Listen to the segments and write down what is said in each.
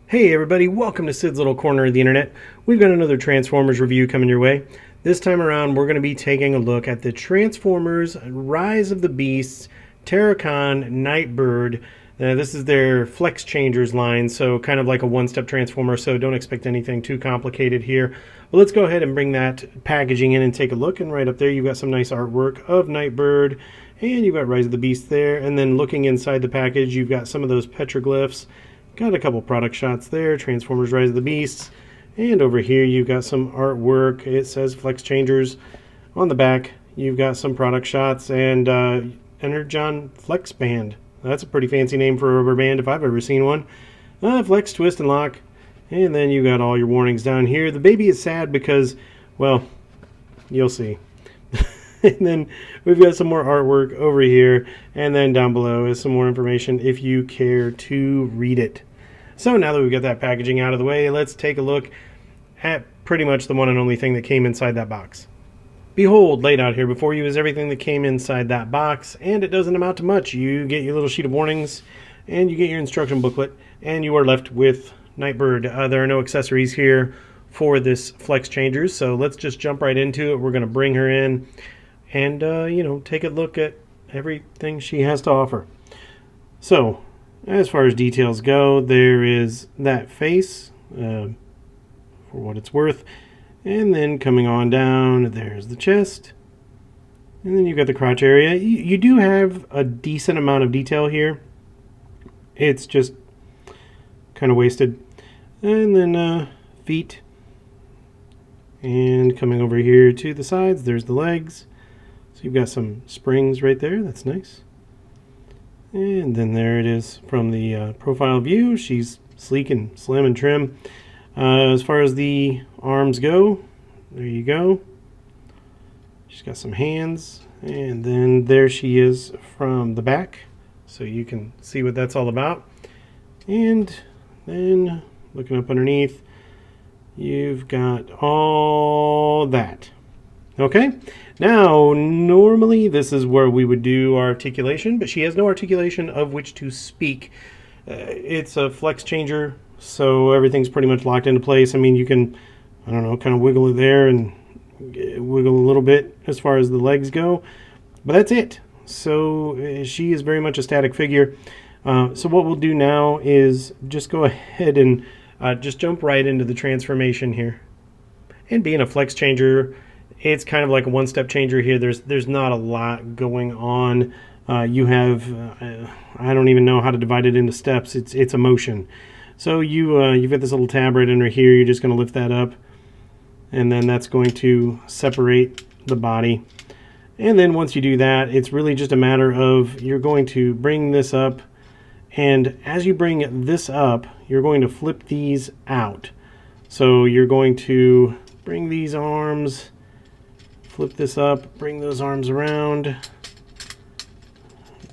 Hey everybody, welcome to Sid's Little Corner of the Internet. We've got another Transformers review coming your way. This time around we're going to be taking a look at the Transformers Rise of the Beasts Terrorcon Nightbird. This is their Flex-Changers line, so kind of like a one-step transformer, so don't expect anything too complicated here. But let's go ahead and bring that packaging in and take a look. And right up there you've got some nice artwork of Nightbird, and you've got Rise of the Beast there. And then looking inside the package, you've got some of those petroglyphs. Got a couple product shots there, Transformers Rise of the Beasts. And over here you've got some artwork. It says Flex-Changers. On the back you've got some product shots and Energon Flex Band. That's a pretty fancy name for a rubber band if I've ever seen one. Flex, twist, and lock. And then you got all your warnings down here. The baby is sad because, well, you'll see. And then we've got some more artwork over here. And then down below is some more information if you care to read it. So now that we've got that packaging out of the way, let's take a look at pretty much the one and only thing that came inside that box. Behold, laid out here before you is everything that came inside that box, and it doesn't amount to much. You get your little sheet of warnings, and you get your instruction booklet, and you are left with Nightbird. There are no accessories here for this Flex-Changers, so let's just jump right into it. We're going to bring her in and, take a look at everything she has to offer. So, as far as details go, there is that face, for what it's worth. And then coming on down, there's the chest. And then you've got the crotch area. You do have a decent amount of detail here. It's just kind of wasted. And then feet. And coming over here to the sides, there's the legs. So you've got some springs right there. That's nice. And then there it is from the profile view. She's sleek and slim and trim. As far as the arms go, there you go. She's got some hands, and then there she is from the back, so you can see what that's all about. And then looking up underneath, you've got all that. Okay, now normally this is where we would do articulation, but she has no articulation of which to speak. It's a flex changer, so everything's pretty much locked into place. I mean, you can, I don't know, kind of wiggle it there and wiggle a little bit as far as the legs go, but that's it. So she is very much a static figure. So what we'll do now is just go ahead and just jump right into the transformation here. And being a flex changer, it's kind of like a one-step changer here. There's not a lot going on. You have, I don't even know how to divide it into steps. It's a motion. So you've got this little tab right under here. You're just going to lift that up, and then that's going to separate the body. And then once you do that, it's really just a matter of you're going to bring this up, and as you bring this up, you're going to flip these out. So you're going to bring these arms, flip this up, bring those arms around,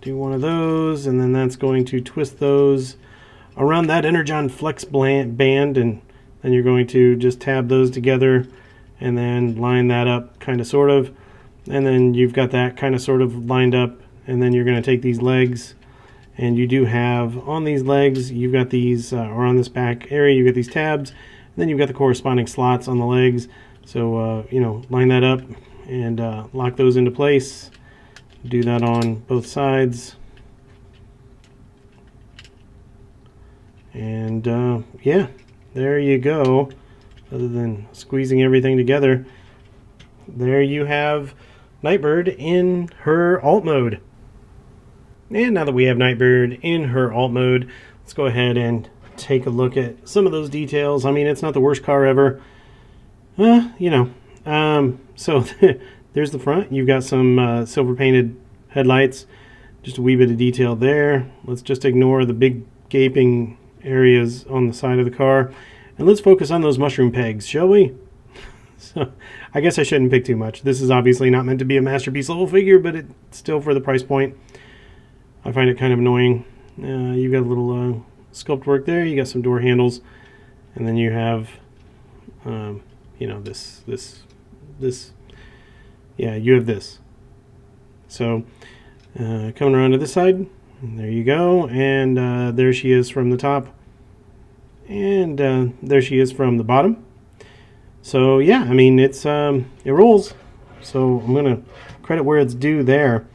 do one of those, and then that's going to twist those around that Energon Flex band, and then you're going to just tab those together and then line that up kind of sort of, and then you've got that kind of sort of lined up. And then you're going to take these legs, and you do have on these legs, you've got these or on this back area, you've got these tabs, and then you've got the corresponding slots on the legs. So line that up and lock those into place. Do that on both sides. And yeah, there you go. Other than squeezing everything together, there you have Nightbird in her alt mode. And now that we have Nightbird in her alt mode, let's go ahead and take a look at some of those details. I mean, it's not the worst car ever. So there's the front. You've got some silver painted headlights. Just a wee bit of detail there. Let's just ignore the big gaping areas on the side of the car, and let's focus on those mushroom pegs, shall we? So I guess I shouldn't pick too much. This is obviously not meant to be a masterpiece level figure, but it's still, for the price point, I find it kind of annoying. You've got a little sculpt work there. You got some door handles, and then you have this. Yeah, you have this. So coming around to this side, And there you go, and there she is from the top, and there she is from the bottom. So yeah, I mean, it rolls. So I'm gonna credit where it's due there.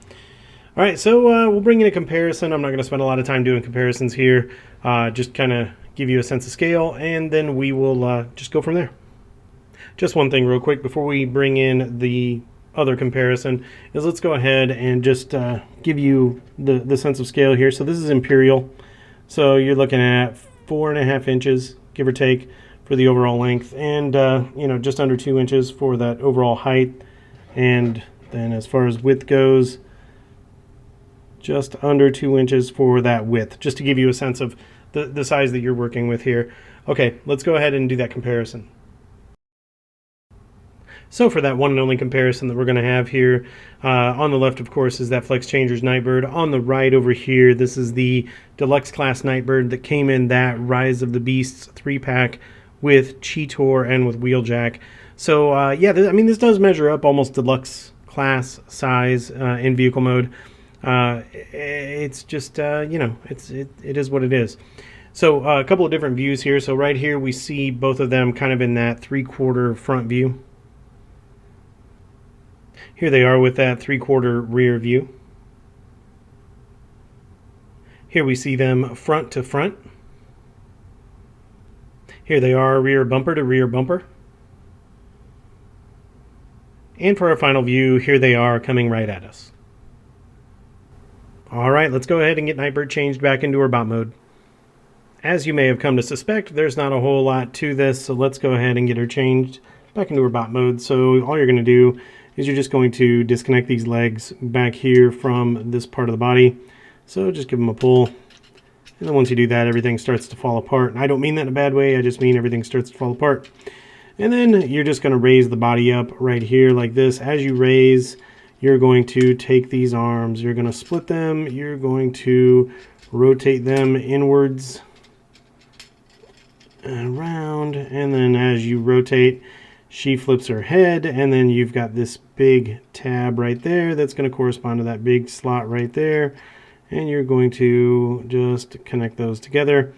All right, so we'll bring in a comparison. I'm not going to spend a lot of time doing comparisons here. Just kind of give you a sense of scale, and then we will just go from there. Just one thing real quick before we bring in the other comparison is let's go ahead and just give you the sense of scale here. So this is Imperial. So you're looking at 4.5 inches, give or take, for the overall length, and just under 2 inches for that overall height. And then as far as width goes, just under 2 inches for that width, just to give you a sense of the size that you're working with here. Okay, let's go ahead and do that comparison. So for that one and only comparison that we're going to have here, on the left, of course, is that Flex-Changers Nightbird. On the right over here, this is the Deluxe Class Nightbird that came in that Rise of the Beasts 3-pack with Cheetor and with Wheeljack. So yeah, I mean, this does measure up almost Deluxe Class size in vehicle mode. It's just it is what it is. So a couple of different views here. So right here we see both of them kind of in that 3/4 front view. Here they are with that 3/4 rear view. Here we see them front to front. Here they are rear bumper to rear bumper. And for our final view, here they are coming right at us. All right, let's go ahead and get Nightbird changed back into her bot mode. As you may have come to suspect, there's not a whole lot to this, so let's go ahead and get her changed back into her bot mode. So all you're going to do is you're just going to disconnect these legs back here from this part of the body. So just give them a pull. And then once you do that, everything starts to fall apart. And I don't mean that in a bad way, I just mean everything starts to fall apart. And then you're just going to raise the body up right here like this. As you raise, you're going to take these arms, you're going to split them, you're going to rotate them inwards and around, and then as you rotate, she flips her head, and then you've got this big tab right there that's going to correspond to that big slot right there, and you're going to just connect those together.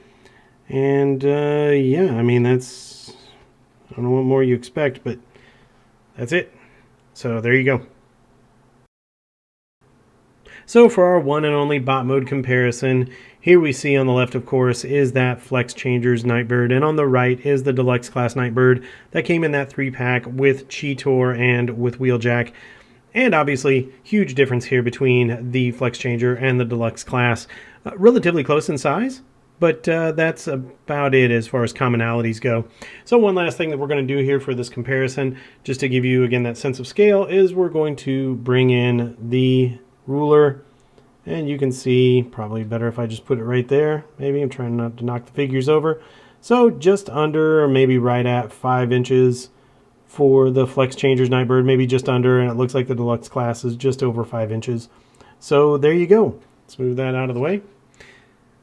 And yeah, I mean, that's, I don't know what more you expect, but that's it. So there you go. So for our one and only bot mode comparison, here we see on the left, of course, is that Flex-Changers Nightbird, and on the right is the Deluxe Class Nightbird that came in that 3-pack with Cheetor and with Wheeljack. And obviously, huge difference here between the Flex-Changer and the Deluxe Class. Relatively close in size, but that's about it as far as commonalities go. So one last thing that we're going to do here for this comparison, just to give you, again, that sense of scale, is we're going to bring in the ruler, and you can see, probably better if I just put it right there. Maybe I'm trying not to knock the figures over. So just under, or maybe right at 5 inches for the Flex-Changers Nightbird, maybe just under, and it looks like the Deluxe Class is just over 5 inches. So there you go. Let's move that out of the way.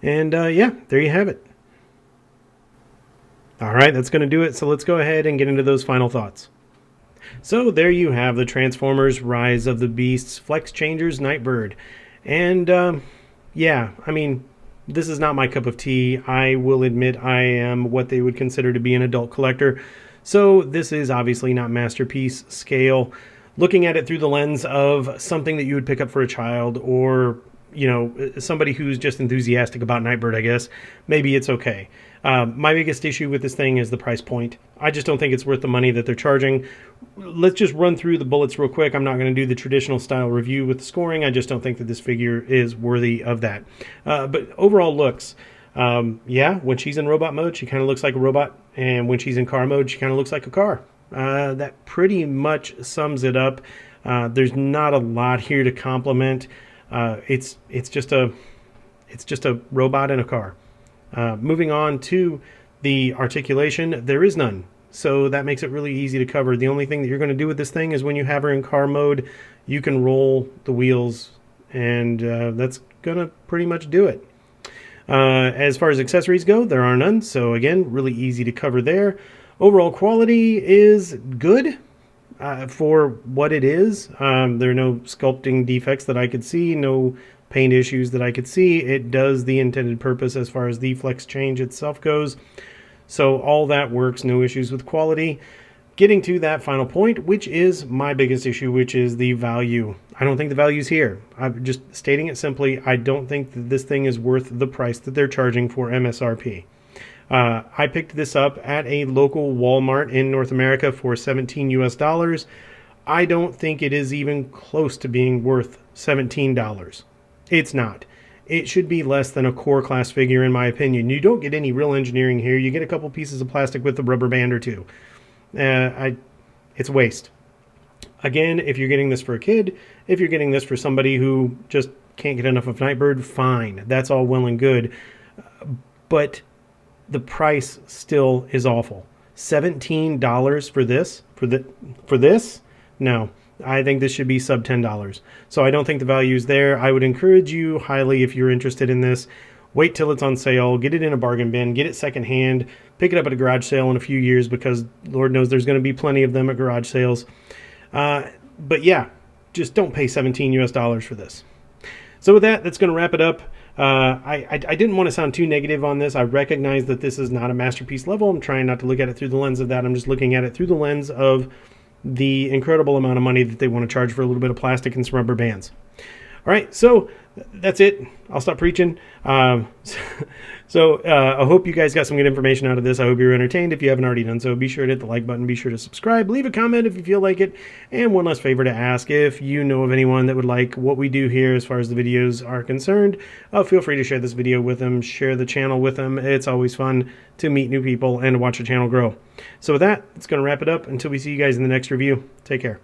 And yeah, there you have it. All right, that's going to do it. So let's go ahead and get into those final thoughts. So there you have the Transformers Rise of the Beasts Flex-Changers Nightbird. And yeah, I mean, this is not my cup of tea. I will admit I am what they would consider to be an adult collector. So this is obviously not masterpiece scale. Looking at it through the lens of something that you would pick up for a child, or, you know, somebody who's just enthusiastic about Nightbird, I guess, maybe it's okay. My biggest issue with this thing is the price point. I just don't think it's worth the money that they're charging. Let's just run through the bullets real quick. I'm not going to do the traditional style review with the scoring. I just don't think that this figure is worthy of that. But overall looks, yeah, when she's in robot mode, she kind of looks like a robot. And when she's in car mode, she kind of looks like a car. That pretty much sums it up. There's not a lot here to compliment. It's just a robot in a car. Moving on to the articulation, there is none. So that makes it really easy to cover. The only thing that you're going to do with this thing is when you have her in car mode, you can roll the wheels, and that's going to pretty much do it. As far as accessories go, there are none. So again, really easy to cover there. Overall quality is good. for what it is. There are no sculpting defects that I could see, no paint issues that I could see. It does the intended purpose as far as the flex change itself goes. So all that works, no issues with quality. Getting to that final point, which is my biggest issue, which is the value. I don't think the value's here. I'm just stating it simply. I don't think that this thing is worth the price that they're charging for MSRP. I picked this up at a local Walmart in North America for 17 US dollars. I don't think it is even close to being worth $17. It's not. It should be less than a core class figure, in my opinion. You don't get any real engineering here. You get a couple pieces of plastic with a rubber band or two. It's waste. Again, if you're getting this for a kid, if you're getting this for somebody who just can't get enough of Nightbird, fine. That's all well and good. But the price still is awful. $17 for this? For this? No. I think this should be sub $10. So I don't think the value is there. I would encourage you highly, if you're interested in this, wait till it's on sale, get it in a bargain bin, get it secondhand, pick it up at a garage sale in a few years, because Lord knows there's going to be plenty of them at garage sales. But yeah, just don't pay 17 US dollars for this. So with that, that's going to wrap it up. I didn't want to sound too negative on this. I recognize that this is not a masterpiece level. I'm trying not to look at it through the lens of that. I'm just looking at it through the lens of the incredible amount of money that they want to charge for a little bit of plastic and some rubber bands. All right, so that's it. I'll stop preaching. I hope you guys got some good information out of this. I hope you were entertained. If you haven't already done so, be sure to hit the like button. Be sure to subscribe. Leave a comment if you feel like it. And one last favor to ask, if you know of anyone that would like what we do here as far as the videos are concerned, feel free to share this video with them. Share the channel with them. It's always fun to meet new people and to watch the channel grow. So with that, it's going to wrap it up. Until we see you guys in the next review, take care.